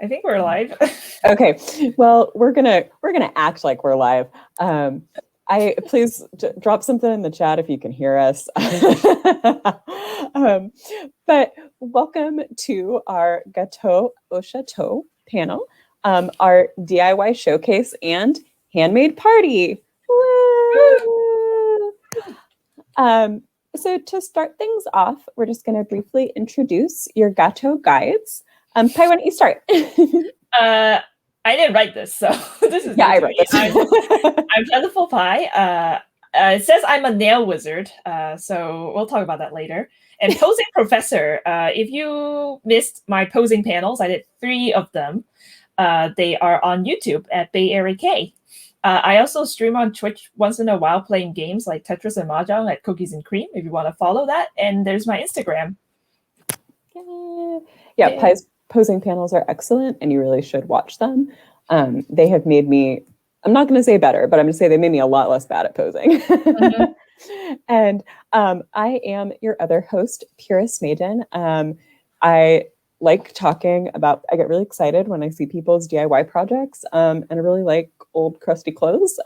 I think we're live. Okay, well, we're gonna act like we're live. Please drop something in the chat if you can hear us. But welcome to our Gâteau au Château panel, our DIY showcase and handmade party. Woo! So to start things off, we're just going to briefly introduce your Gâteau guides. Pai, why don't you start? I didn't write this, so this is I wrote this. I'm Plentiful Pie. It says I'm a nail wizard, so we'll talk about that later. And posing professor. If you missed my posing panels, I did 3 of them. They are on YouTube at Area Kei. I also stream on Twitch once in a while playing games like Tetris and Mahjong at Cookies and Cream, if you want to follow that. And there's my Instagram. Yeah, Pai's posing panels are excellent, and you really should watch them. They have made me, I'm not going to say better, but I'm going to say they made me a lot less bad at posing. Mm-hmm. And I am your other host, Purist Maiden. I like talking about, I get really excited when I see people's DIY projects, and I really like old crusty clothes.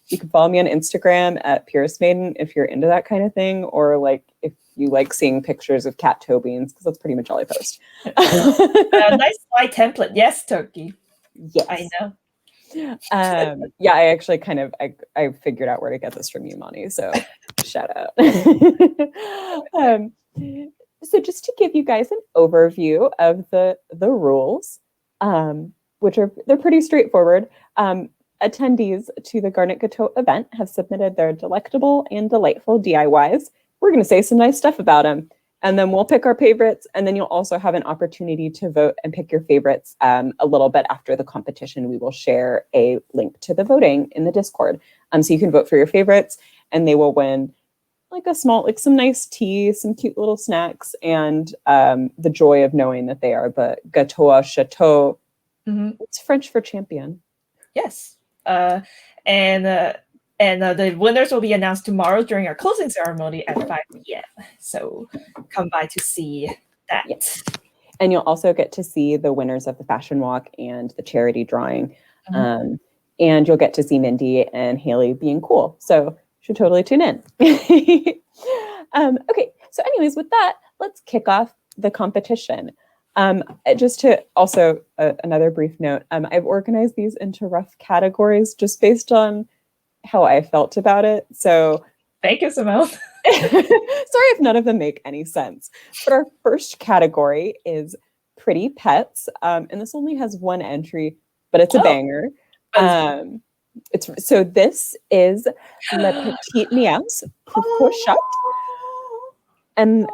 You can follow me on Instagram at Purist Maiden if you're into that kind of thing, or like if you like seeing pictures of cat toe beans, because that's pretty much all I post. Nice slide template. Yes, Turkey. Yes. I know. Yeah, I actually I figured out where to get this from you, Monty, so shout out. So just to give you guys an overview of the rules, which they're pretty straightforward. Attendees to the Garnet Gateau event have submitted their delectable and delightful DIYs. We're going to say some nice stuff about them, and then we'll pick our favorites, and then you'll also have an opportunity to vote and pick your favorites a little bit after the competition. We will share a link to the voting in the Discord, so you can vote for your favorites, and they will win like some nice tea, some cute little snacks, and the joy of knowing that they are the Gâteau au Château. Mm-hmm. It's French for champion. Yes. And the winners will be announced tomorrow during our closing ceremony at 5 p.m. So come by to see that. Yes. And you'll also get to see the winners of the fashion walk and the charity drawing. Mm-hmm. And you'll get to see Mindy and Haley being cool. So you should totally tune in. Okay. So anyways, with that, let's kick off the competition. Just to also another brief note, I've organized these into rough categories just based on how I felt about it. So thank you, Simone. Sorry if none of them make any sense. But our first category is pretty pets, and this only has one entry, but it's a banger. This is Le Petit Meows pour Chat, and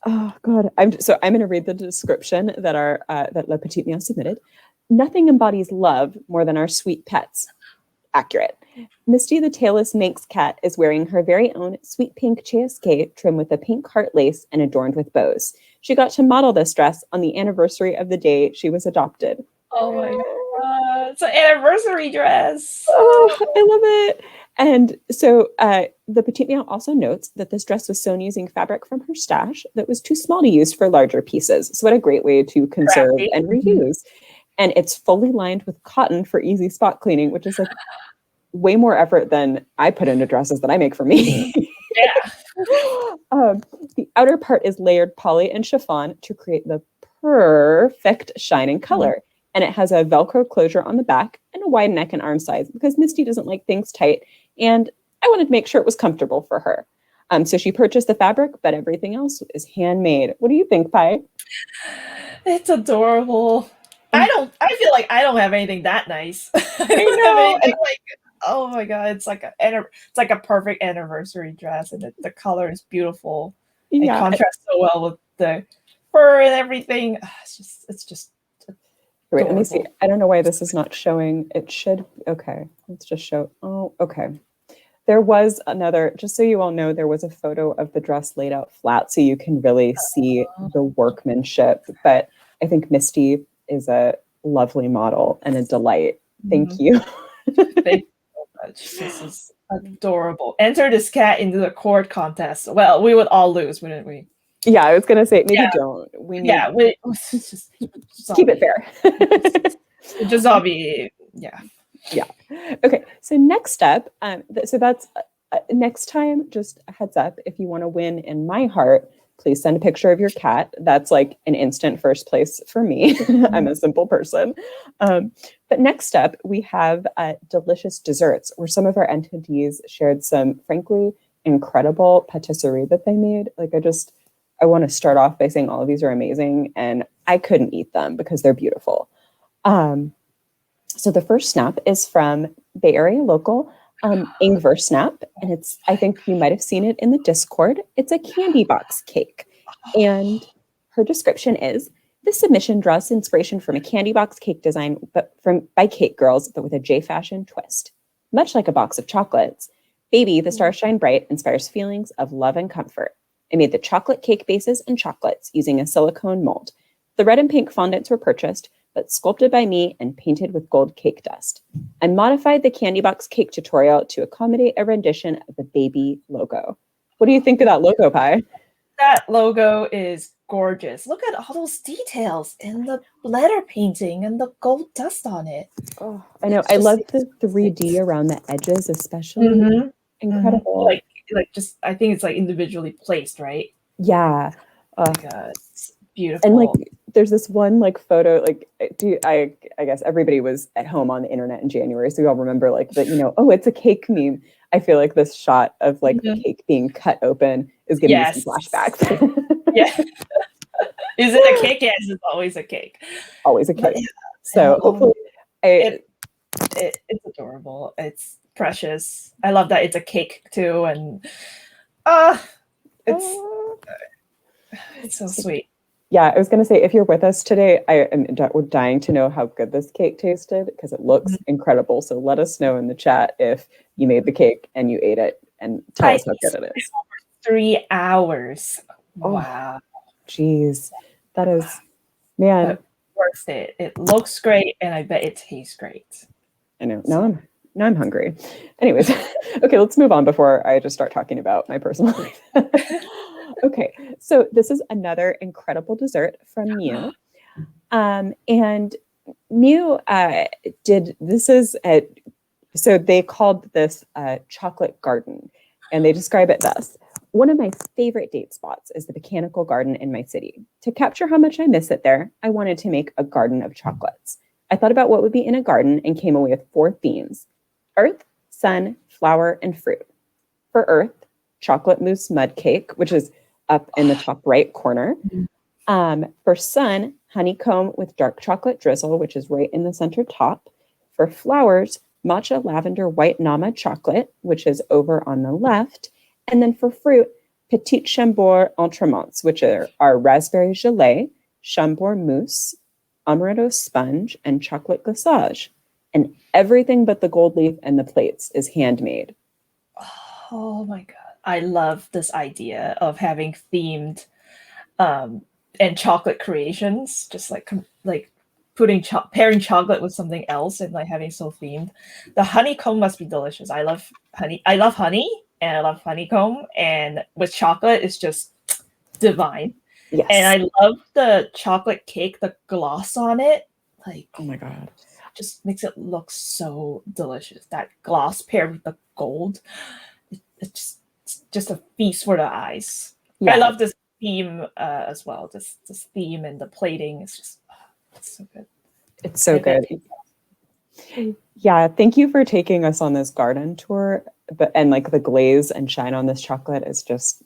oh God, I'm going to read the description that that Le Petit Meow submitted. Nothing embodies love more than our sweet pets. Accurate. Misty the tailless Manx cat is wearing her very own sweet pink CSK trimmed with a pink heart lace and adorned with bows. She got to model this dress on the anniversary of the day she was adopted. Oh my God, it's an anniversary dress. Oh, I love it. And so the Petite Meow also notes that this dress was sewn using fabric from her stash that was too small to use for larger pieces. So what a great way to conserve and reuse. And it's fully lined with cotton for easy spot cleaning, which is like way more effort than I put into dresses that I make for me. Yeah. The outer part is layered poly and chiffon to create the perfect shining color. And it has a Velcro closure on the back and a wide neck and arm size because Misty doesn't like things tight. And I wanted to make sure it was comfortable for her. So she purchased the fabric, but everything else is handmade. What do you think, Pai? It's adorable. I feel like I don't have anything that nice. I don't have anything like, oh my God, it's like a perfect anniversary dress, and the color is beautiful. Yeah. It contrasts so well with the fur and everything. It's just Wait, let me see. I don't know why this is not showing. It should. Okay, let's just show. Oh, okay. There was another, just so you all know, there was a photo of the dress laid out flat so you can really see the workmanship. But I think Misty is a lovely model and a delight. Thank you. Thank you so much. This is adorable. Enter this cat into the cord contest. Well, we would all lose, wouldn't we? Yeah, I was gonna say maybe Yeah. don't. We need Yeah, just keep it fair. just zombie. Yeah. Yeah. Okay. So next up, so that's next time. Just a heads up, if you want to win in my heart, please send a picture of your cat. That's like an instant first place for me. I'm a simple person. But next up, we have delicious desserts, where some of our entities shared some, frankly, incredible patisserie that they made. Like I want to start off by saying all of these are amazing, and I couldn't eat them because they're beautiful. So the first snap is from Bay Area local Ingver Snap, and I think you might have seen it in the Discord. It's a candy box cake, and her description is: this submission draws inspiration from a candy box cake design, by Cake Girls, but with a J-fashion twist. Much like a box of chocolates, Baby, the Stars Shine Bright inspires feelings of love and comfort. I made the chocolate cake bases and chocolates using a silicone mold. The red and pink fondants were purchased, but sculpted by me and painted with gold cake dust. I modified the candy box cake tutorial to accommodate a rendition of the Baby logo. What do you think of that logo, Pi? That logo is gorgeous. Look at all those details in the letter painting and the gold dust on it. Oh, I know. I love the 3D around the edges, especially. Mm-hmm. Incredible. Like just I think it's like individually placed, right? Yeah. It's beautiful. And like there's this one like photo, like I guess everybody was at home on the internet in January, so we all remember like the, oh, it's a cake meme. I feel like this shot of like the cake being cut open is giving me some flashbacks. Yeah. Is it a cake? Yes, it's always a cake. Always a cake. So hopefully it's adorable. It's precious. I love that it's a cake too, and it's so sweet. Yeah, I was going to say, if you're with us today, we're dying to know how good this cake tasted because it looks incredible. So let us know in the chat if you made the cake and you ate it, and tell us how good it is. 3 hours. Wow. Geez, that is, man. But worth it. It looks great, and I bet it tastes great. I know. Now I'm hungry. Anyways, okay, let's move on before I just start talking about my personal life. Okay, so this is another incredible dessert from Mew. And Mew so they called this chocolate garden, and they describe it thus. One of my favorite date spots is the botanical garden in my city. To capture how much I miss it there, I wanted to make a garden of chocolates. I thought about what would be in a garden and came away with 4 themes: earth, sun, flower, and fruit. For earth, chocolate mousse mud cake, which is up in the top right corner. For sun, honeycomb with dark chocolate drizzle, which is right in the center top. For flowers, matcha lavender white nama chocolate, which is over on the left. And then for fruit, petit chambord entremonts, which are raspberry gelée, chambord mousse, amaretto sponge, and chocolate glaçage. And everything but the gold leaf and the plates is handmade. Oh my God. I love this idea of having themed and chocolate creations, just like putting pairing chocolate with something else and like having so themed. The honeycomb must be delicious. I love honey. I love honey and I love honeycomb, and with chocolate, it's just divine. Yes. And I love the chocolate cake, the gloss on it. Like, oh my God, just makes it look so delicious. That gloss paired with the gold, it's just a feast for the eyes. Yeah. I love this theme as well. This theme and the plating is just it's so good. It's so good. Yeah, thank you for taking us on this garden tour. And like the glaze and shine on this chocolate is just.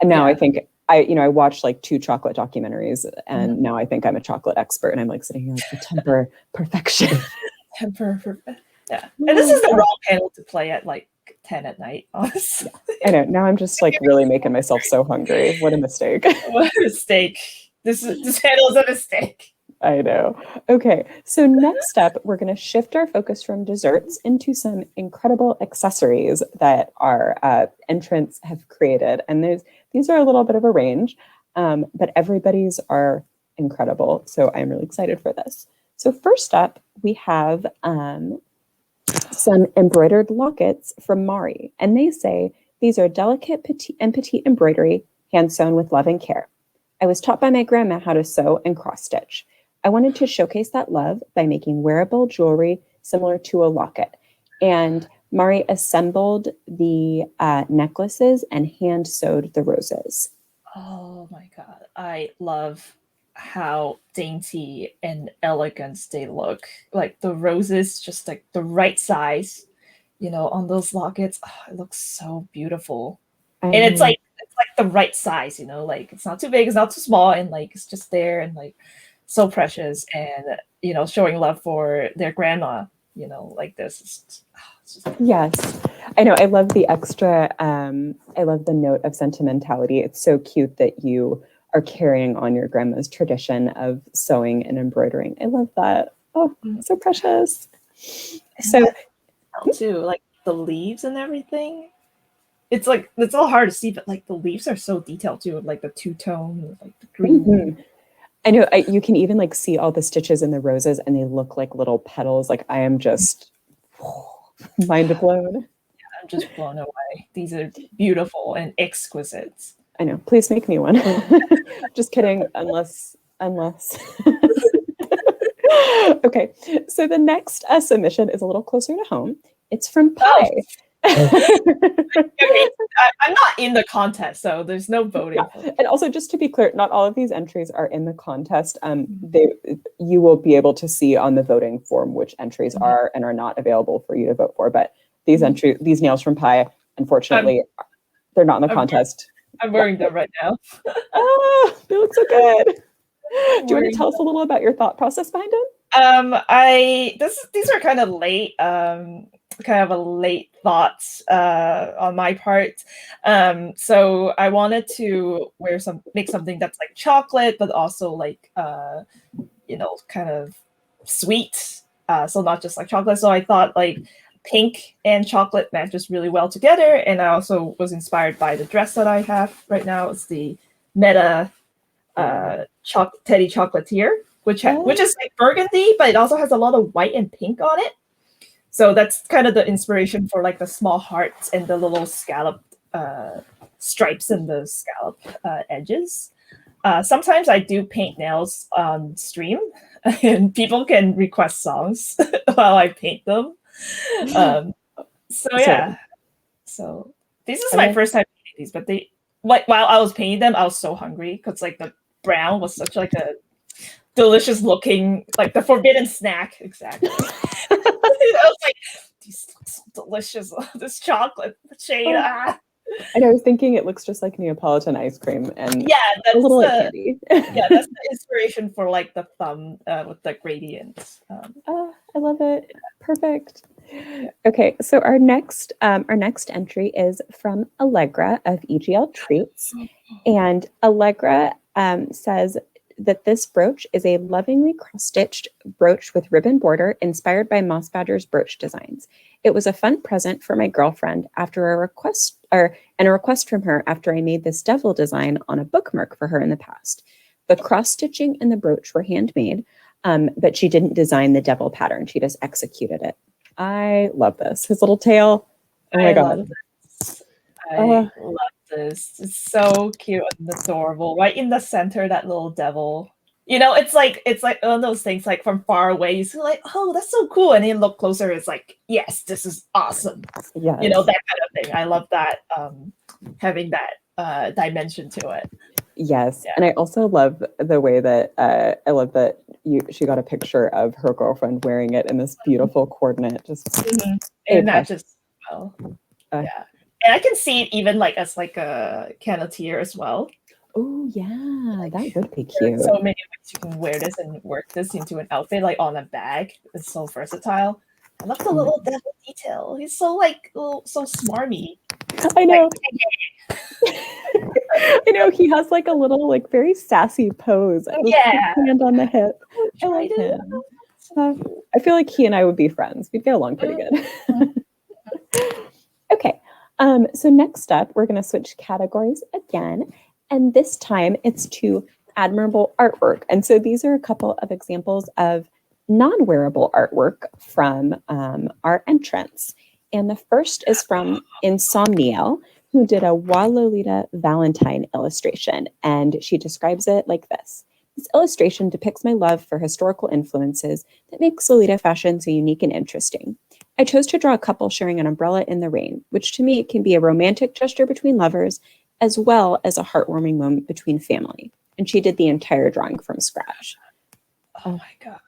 And now I think I watched like 2 chocolate documentaries, and now I think I'm a chocolate expert, and I'm like sitting here like the temper perfection. Yeah. And this is the wrong panel to play at like 10 at night, honestly. Yeah, I know. Now I'm just like really making myself so hungry. What a mistake. What a mistake. This panel is a mistake. I know. Okay, so next up, we're going to shift our focus from desserts into some incredible accessories that our entrants have created. And these are a little bit of a range, but everybody's are incredible. So I'm really excited for this. So first up, we have some embroidered lockets from Mari. And they say, these are delicate petite embroidery hand sewn with love and care. I was taught by my grandma how to sew and cross stitch. I wanted to showcase that love by making wearable jewelry similar to a locket. And Mari assembled the necklaces and hand sewed the roses. Oh my God. I love how dainty and elegant they look. Like the roses, just like the right size, on those lockets. Oh, it looks so beautiful. And it's like the right size, like it's not too big, it's not too small, and like it's just there and like so precious, and showing love for their grandma, like this. It's just Yes, I know. I love the extra. I love the note of sentimentality. It's so cute that you are carrying on your grandma's tradition of sewing and embroidering. I love that. Oh, so precious. So too, like the leaves and everything. It's like it's all hard to see, but like the leaves are so detailed too, like the two-tone, like the green. Mhm. I know you can even like see all the stitches in the roses, and they look like little petals. Like I am just mind blown. I'm just blown away. These are beautiful and exquisite. I know. Please make me one. Just kidding. Unless. Okay. So the next submission is a little closer to home. It's from Pi. Okay, I'm not in the contest, so there's no voting. Yeah. And also, just to be clear, not all of these entries are in the contest. You will be able to see on the voting form which entries are and are not available for you to vote for. But these these nails from Pi, unfortunately, they're not in the contest. I'm wearing them right now. Oh, they look so good. Do you want to tell us a little about your thought process behind them? These are kind of late, kind of a late thought on my part. So I wanted to make something that's like chocolate, but also like kind of sweet. So not just like chocolate. So I thought like pink and chocolate matches really well together. And I also was inspired by the dress that I have right now. It's the Meta Teddy Chocolatier, which is like burgundy, but it also has a lot of white and pink on it. So that's kind of the inspiration for like the small hearts and the little scallop stripes and the scallop edges. Sometimes I do paint nails on stream, and people can request songs while I paint them. So yeah, so this is my first time painting these, but while I was painting them, I was so hungry because like the brown was such like a delicious looking, like the forbidden snack. Exactly. I was like, these look so delicious. This chocolate shade. And I was thinking it looks just like Neapolitan ice cream, and that's a little like candy. That's the inspiration for like the thumb with the gradients. I love it. Perfect. Okay, so our next entry is from Allegra of EGL Treats, and Allegra says that this brooch is a lovingly cross-stitched brooch with ribbon border inspired by Moss Badger's brooch designs. It was a fun present for my girlfriend after a request from her after I made this devil design on a bookmark for her in the past. The cross-stitching and the brooch were handmade, but she didn't design the devil pattern. She just executed it. I love this. His little tail. Oh my God. I love this. It's so cute and adorable. Right in the center, that little devil. It's like one of those things like from far away, you see like, oh, that's so cool. And then you look closer, it's like, yes, this is awesome. Yeah. That kind of thing. I love that, having that dimension to it. Yes. Yeah. And I also love the way that she got a picture of her girlfriend wearing it in this beautiful coordinate. Just and that just well. Yeah. And I can see it even like as like a cannotier as well. Oh yeah, that would be cute. So many ways you can wear this and work this into an outfit, like on a bag. It's so versatile. I love the little devil detail. He's so like so smarmy. I know. I know he has like a little like very sassy pose. Hand on the hip. I like him. I feel like he and I would be friends. We'd get along pretty good. Okay. So next up, we're going to switch categories again. And this time it's to admirable artwork. And so these are a couple of examples of non-wearable artwork from our entrants. And the first is from Insomniel, who did a Wa Lolita Valentine illustration, and she describes it like this. This illustration depicts my love for historical influences that makes Lolita fashion so unique and interesting. I chose to draw a couple sharing an umbrella in the rain, which to me can be a romantic gesture between lovers, as well as a heartwarming moment between family. And she did the entire drawing from scratch. Oh my god.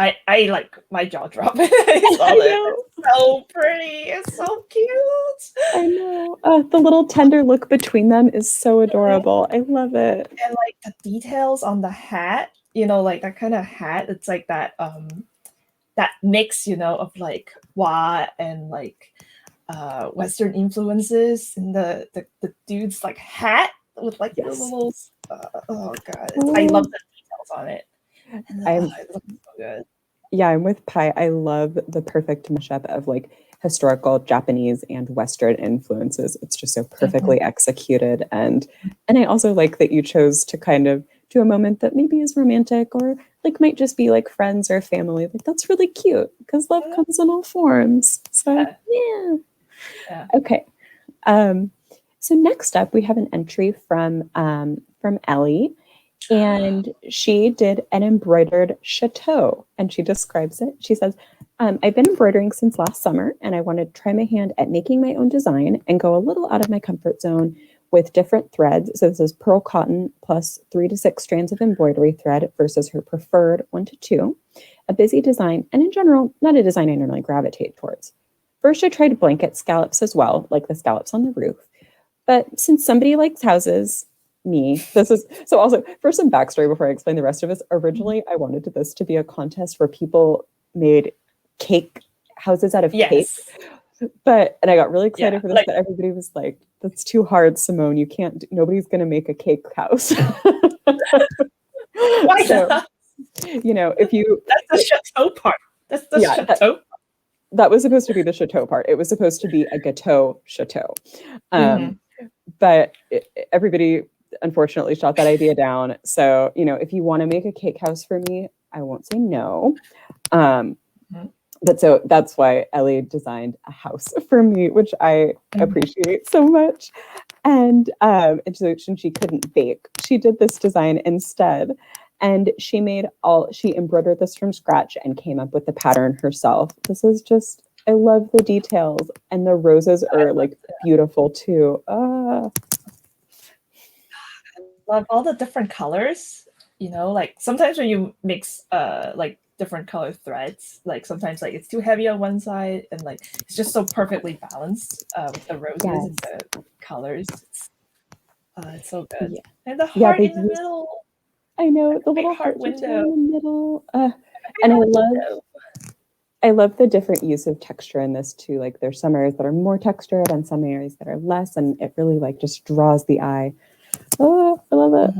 I like my jaw dropped. I saw it. It's so pretty. It's so cute. I know. The little tender look between them is so adorable. I love it. And like the details on the hat, you know, like that kind of hat. It's like that that mix, you know, of like Wa and like Western influences in the dude's like hat with like the little oh god. I love the details on it. And it looks so good. Yeah, I'm with Pi. I love the perfect mashup of like historical Japanese and Western influences. It's just so perfectly executed. And I also like that you chose to kind of do a moment that maybe is romantic or like might just be like friends or family. Like that's really cute because love comes in all forms. So yeah. Okay. So next up we have an entry from Ellie. And she did an embroidered chateau, and she describes it. She says, I've been embroidering since last summer, and I wanted to try my hand at making my own design and go a little out of my comfort zone with different threads. So this is pearl cotton plus 3 to 6 strands of embroidery thread versus her preferred 1 to 2. A busy design, and in general, not a design I normally gravitate towards. First, I tried blanket scallops as well, like the scallops on the roof. But since somebody likes houses, me. This is so also for some backstory before I explain the rest of this. Originally, I wanted this to be a contest where people made cake houses out of cake. And I got really excited for this, but everybody was like, that's too hard, Simone. You can't, nobody's going to make a cake house. Why so, you know, if you... That's the chateau part. That's the chateau. That was supposed to be the chateau part. It was supposed to be a gâteau chateau. But everybody unfortunately shot that idea down. So, you know, if you want to make a cake house for me, I won't say no. But so that's why Ellie designed a house for me, which I appreciate so much. And so since she couldn't bake, she did this design instead. And she embroidered this from scratch and came up with the pattern herself. This is just, I love the details. And the roses are like beautiful too. I love all the different colors, you know, like sometimes when you mix like different color threads, like sometimes like it's too heavy on one side and like it's just so perfectly balanced with the roses and the colors. It's so good. And the heart in the middle. I know, the little heart window in the middle. And I love the different use of texture in this too. Like there's some areas that are more textured and some areas that are less, and it really like just draws the eye. Oh, I love it.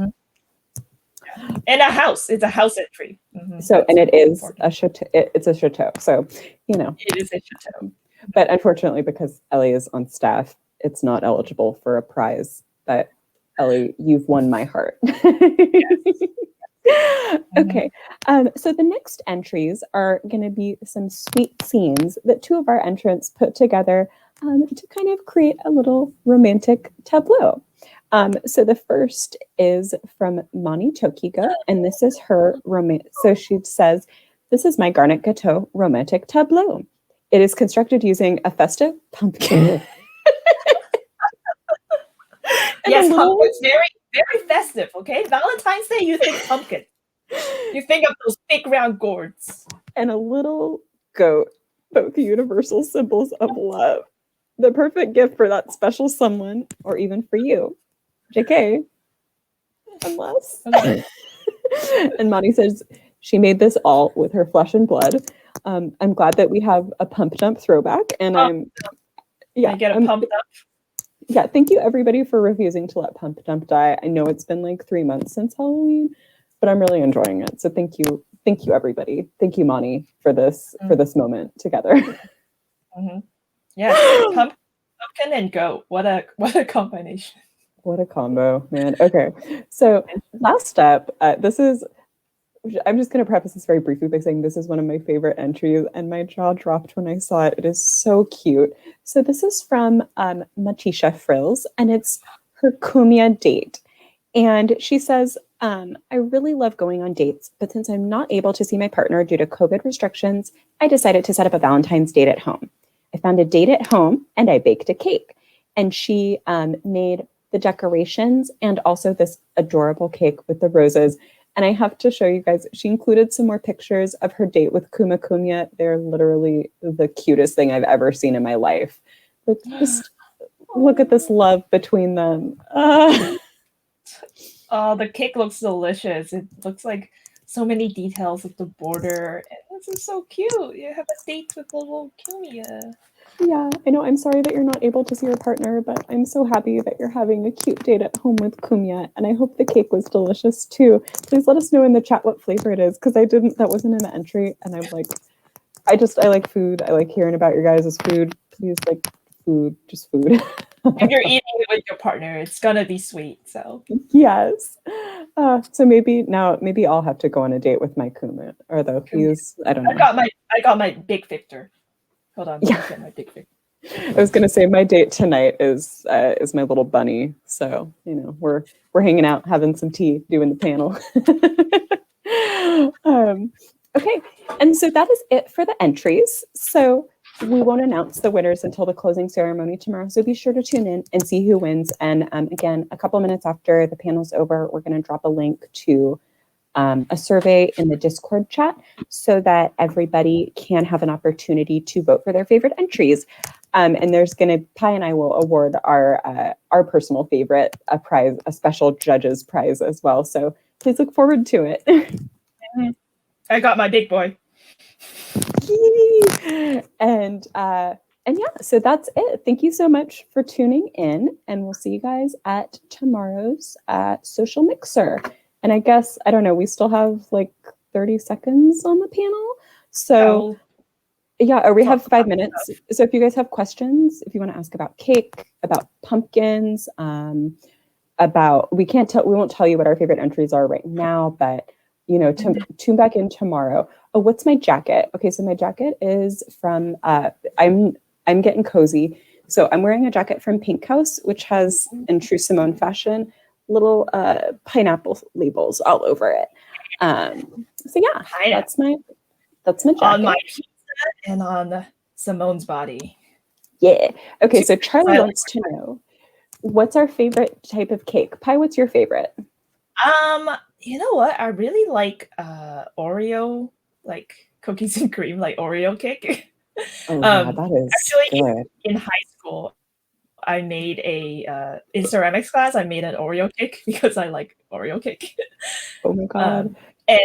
And a house. It's a house entry. So, and it is a chateau. It's a chateau. So, you know. It is a chateau. But unfortunately, because Ellie is on staff, it's not eligible for a prize. But Ellie, you've won my heart. Okay. So the next entries are going to be some sweet scenes that 2 of our entrants put together to kind of create a little romantic tableau. So the first is from Mani Tokiga, and this is her so she says, "This is my Garnet Gateau romantic tableau. It is constructed using a festive pumpkin." Yes, pumpkin's very festive, okay? Valentine's Day, you think pumpkin. You think of those big round gourds. And a little goat, both universal symbols of love. The perfect gift for that special someone, or even for you. JK. Unless. And Mani says she made this all with her flesh and blood. I'm glad that we have a pump dump throwback, and I get a pump dump. Yeah, thank you everybody for refusing to let pump dump die. I know it's been like 3 months since Halloween, but I'm really enjoying it. So thank you everybody. Thank you, Mani, for this moment together. Yeah, pumpkin and goat. What a combination. What a combo, man. Okay, so last up, this is I'm just going to preface this very briefly by saying this is one of my favorite entries, and my jaw dropped when I saw it. It is so cute. So this is from Matisha Frills, and it's her Kumia date. And she says, I really love going on dates, but since I'm not able to see my partner due to COVID restrictions, I decided to set up a Valentine's date at home. I found a date at home, and I baked a cake. And she made the decorations and also this adorable cake with the roses. And I have to show you guys, she included some more pictures of her date with Kuma Kumya. They're literally the cutest thing I've ever seen in my life. Like, just look at this love between them. Oh, the cake looks delicious. It looks like so many details of the border. And this is so cute. You have a date with little Kumia. Yeah, I know. I'm sorry that you're not able to see your partner, but I'm so happy that you're having a cute date at home with Kumya. And I hope the cake was delicious too. Please let us know in the chat what flavor it is, because that wasn't in the entry. And I'm like, I like food. I like hearing about your guys' food. Please, like, food, just food. If you're eating it with your partner, it's gonna be sweet. So Yes. So maybe I'll have to go on a date with my Kuma, or though I don't know. I got my big Victor. Hold on, Yeah. get my big Victor. I was gonna say my date tonight is my little bunny. So we're hanging out, having some tea, doing the panel. Okay, and so that is it for the entries. So we won't announce the winners until the closing ceremony tomorrow. So be sure to tune in and see who wins. And again, a couple minutes after the panel's over, we're going to drop a link to a survey in the Discord chat so that everybody can have an opportunity to vote for their favorite entries. And there's Pi and I will award our personal favorite a prize, a special judge's prize as well. So please look forward to it. I got my big boy. And yeah, so that's it. Thank you so much for tuning in, and we'll see you guys at tomorrow's social mixer. And I guess, I don't know, we still have like 30 seconds on the panel. So yeah, or we have 5 minutes. So if you guys have questions, if you want to ask about cake, about pumpkins, we won't tell you what our favorite entries are right now, but tune back in tomorrow. Oh, what's my jacket? Okay, so my jacket is from I'm getting cozy. So I'm wearing a jacket from Pink House, which has, in true Simone fashion, little pineapple labels all over it. So yeah, that's my jacket. On my pizza and on Simone's body. Yeah. Okay, so Charlie wants to know, what's our favorite type of cake? Pi, what's your favorite? You know what? I really like Oreo, like cookies and cream, like Oreo cake. Oh, yeah, that is actually good. In high school, I made in ceramics class, I made an Oreo cake because I like Oreo cake. Oh my God. And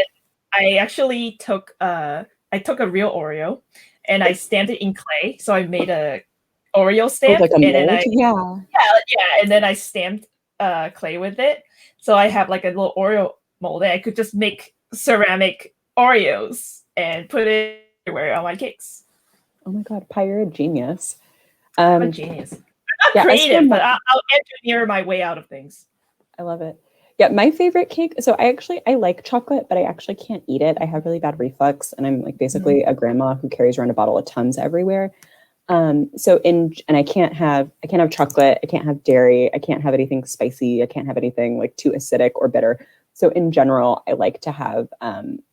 I actually took a real Oreo and I stamped it in clay. So I made a Oreo stamp. Like a mold? And then yeah, and then I stamped clay with it. So I have like a little Oreo mold, and I could just make ceramic Oreos and put it everywhere on my cakes. Oh my God, Pi, you're a genius. I'm a genius. I'm not creative, but I'll engineer my way out of things. I love it. Yeah, my favorite cake. So I like chocolate, but I actually can't eat it. I have really bad reflux, and I'm like basically a grandma who carries around a bottle of Tums everywhere. And I can't have chocolate. I can't have dairy. I can't have anything spicy. I can't have anything like too acidic or bitter. So in general, I like to have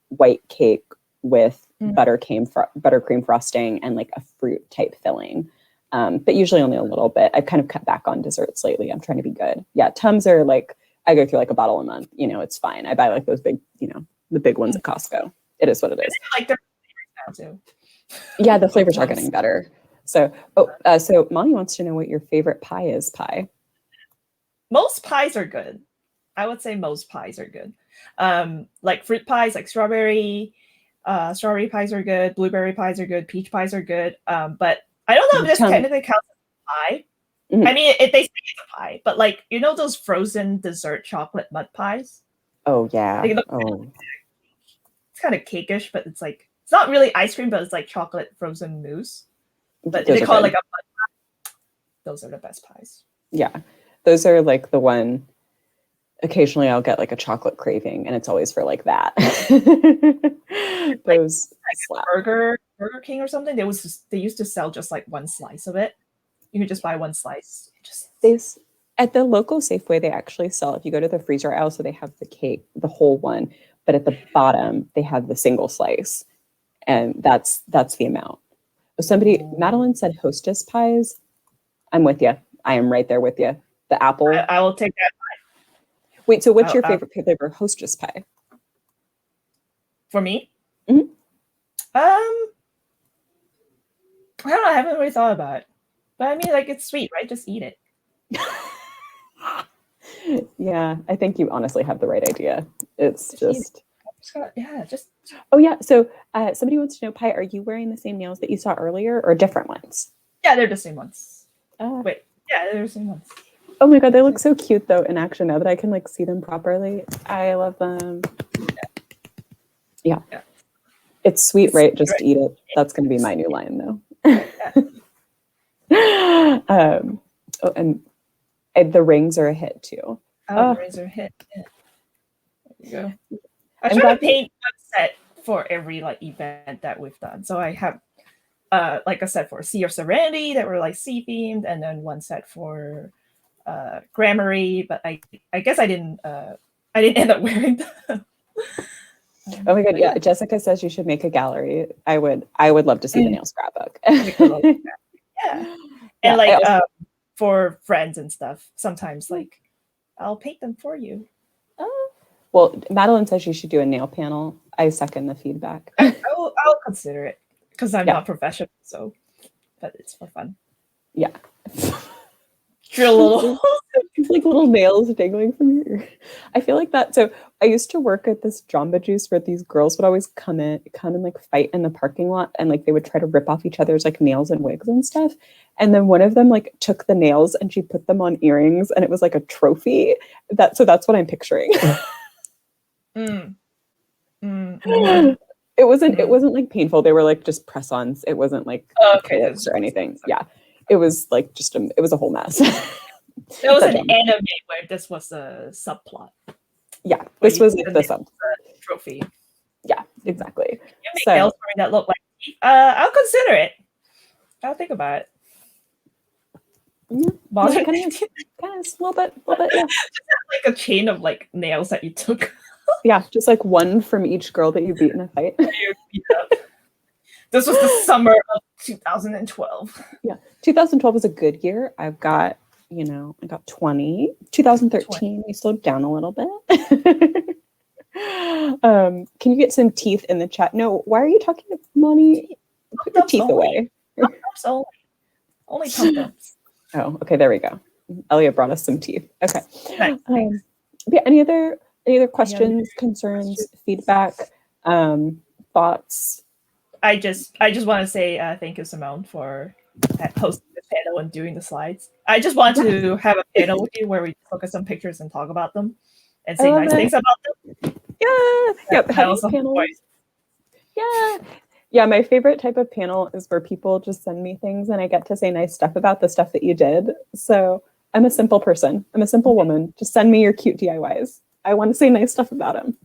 white cake with buttercream frosting and like a fruit type filling. But usually only a little bit. I've kind of cut back on desserts lately. I'm trying to be good. Yeah, Tums are like, I go through like a bottle a month. It's fine. I buy like those big, the big ones at Costco. It is what it is. Like they're now too. Yeah, the flavors are getting better. So, so Molly wants to know what your favorite pie is, Pi. Most pies are good. I would say most pies are good. Like fruit pies, like strawberry pies are good. Blueberry pies are good. Peach pies are good. But I don't know if this technically counts as a pie. Mm-hmm. I mean, they say it's a pie, but like, those frozen dessert chocolate mud pies? Oh, yeah. It's kind of cakeish, but it's like, it's not really ice cream, but it's like chocolate frozen mousse. But they call it like a mud pie. Those are the best pies. Yeah. Those are like the one. occasionally I'll get like a chocolate craving, and it's always for like that. Those slap. Burger King or something. They used to sell just like one slice of it. You could just buy one slice. At the local Safeway, they actually sell, if you go to the freezer aisle, so they have the cake, the whole one, but at the bottom they have the single slice, and that's the amount. Madeline said Hostess pies. I'm with you. I am right there with you. The apple. I will take that. Wait, so what's your favorite flavor Hostess pie? For me? Mm-hmm. I don't know. I haven't really thought about it. But I mean, like, it's sweet, right? Just eat it. Yeah, I think you honestly have the right idea. It's just... Oh, yeah. So somebody wants to know, Pi, are you wearing the same nails that you saw earlier or different ones? Yeah, they're the same ones. Wait. Yeah, they're the same ones. Oh my God, they look so cute though in action now that I can like see them properly. I love them. Yeah. It's sweet, right? Just eat it. That's going to be my new line though. And the rings are a hit too. The rings are a hit. Yeah. There you go. I try to paint one set for every like event that we've done. So I have like a set for Sea of Serenity that were like sea themed, and then one set for Grammary, but I guess I didn't end up wearing them. Oh my God, yeah. Jessica says you should make a gallery. I would love to see the nail scrapbook. Yeah. And like for friends and stuff, sometimes like I'll paint them for you. Well, Madeline says you should do a nail panel. I second the feedback. I'll consider it because I'm not professional, so but it's for fun. Yeah. Drill little like little nails dangling from your ear. I feel like that. So I used to work at this Jamba Juice where these girls would always come and like fight in the parking lot, and like they would try to rip off each other's like nails and wigs and stuff. And then one of them like took the nails and she put them on earrings, and it was like a trophy. So that's what I'm picturing. It wasn't like painful. They were like just press-ons. It wasn't like clips or anything. Yeah. It was like it was a whole mess. There was an anime where this was a subplot. Yeah, this was like the sub trophy. Yeah, exactly. You make nails for me that look like teeth. I'll consider it. I'll think about it. Yeah, kind of a little bit. Yeah. Just like a chain of like nails that you took. Yeah, just like one from each girl that you beat in a fight. This was the summer of 2012. Yeah, 2012 was a good year. I got 20. 2013, we slowed down a little bit. Can you get some teeth in the chat? No, why are you talking to Monty? Put your teeth away. Only pump-ups. Oh, okay, there we go. Elliot brought us some teeth. Okay. Nice. Yeah, any other questions, concerns, feedback, thoughts? I just want to say thank you, Simone, for hosting the panel and doing the slides. I just want to have a panel with you where we look at some pictures and talk about them and say nice things about them. Yeah. Yep. Yeah. My favorite type of panel is where people just send me things and I get to say nice stuff about the stuff that you did. So I'm a simple person. I'm a simple woman. Just send me your cute DIYs. I want to say nice stuff about them.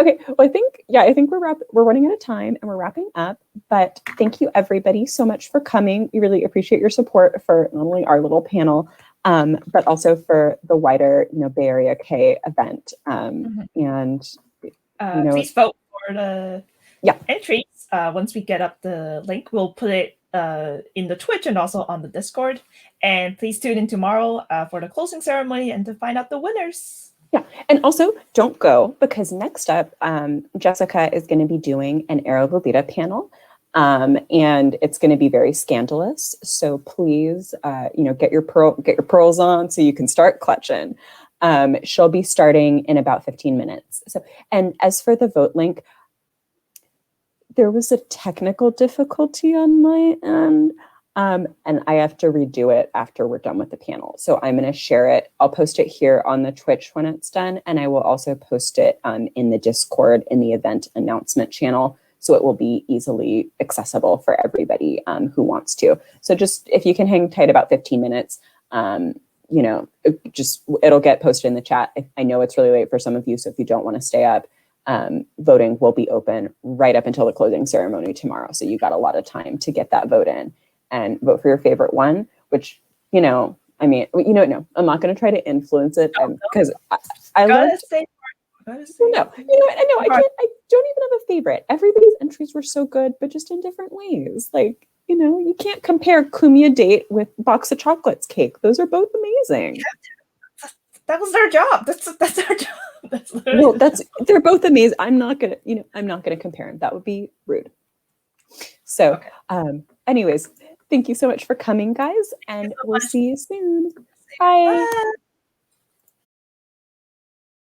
Okay, well, I think we're running out of time and we're wrapping up, but thank you everybody so much for coming. We really appreciate your support for not only our little panel, but also for the wider, Bay Area Kei event. And please vote for the entries. Once we get up the link, we'll put it in the Twitch and also on the Discord. And please tune in tomorrow for the closing ceremony and to find out the winners. Yeah, and also don't go, because next up, Jessica is going to be doing an Area Lolita panel, and it's going to be very scandalous. So please, get your pearls on so you can start clutching. She'll be starting in about 15 minutes. So, and as for the vote link, there was a technical difficulty on my end. And I have to redo it after we're done with the panel. So I'm going to share it. I'll post it here on the Twitch when it's done. And I will also post it in the Discord in the event announcement channel. So it will be easily accessible for everybody who wants to. So just if you can hang tight about 15 minutes, it'll get posted in the chat. I know it's really late for some of you, so if you don't want to stay up, voting will be open right up until the closing ceremony tomorrow. So you got a lot of time to get that vote in and vote for your favorite one, which, no, I'm not going to try to influence it because I love. No, I know. I don't even have a favorite. Everybody's entries were so good, but just in different ways. Like, you can't compare Kumia date with box of chocolates cake. Those are both amazing. That was their job. That's our job. They're both amazing. I'm not gonna compare them. That would be rude. So, anyways, thank you so much for coming, guys, and we'll see you soon. Bye.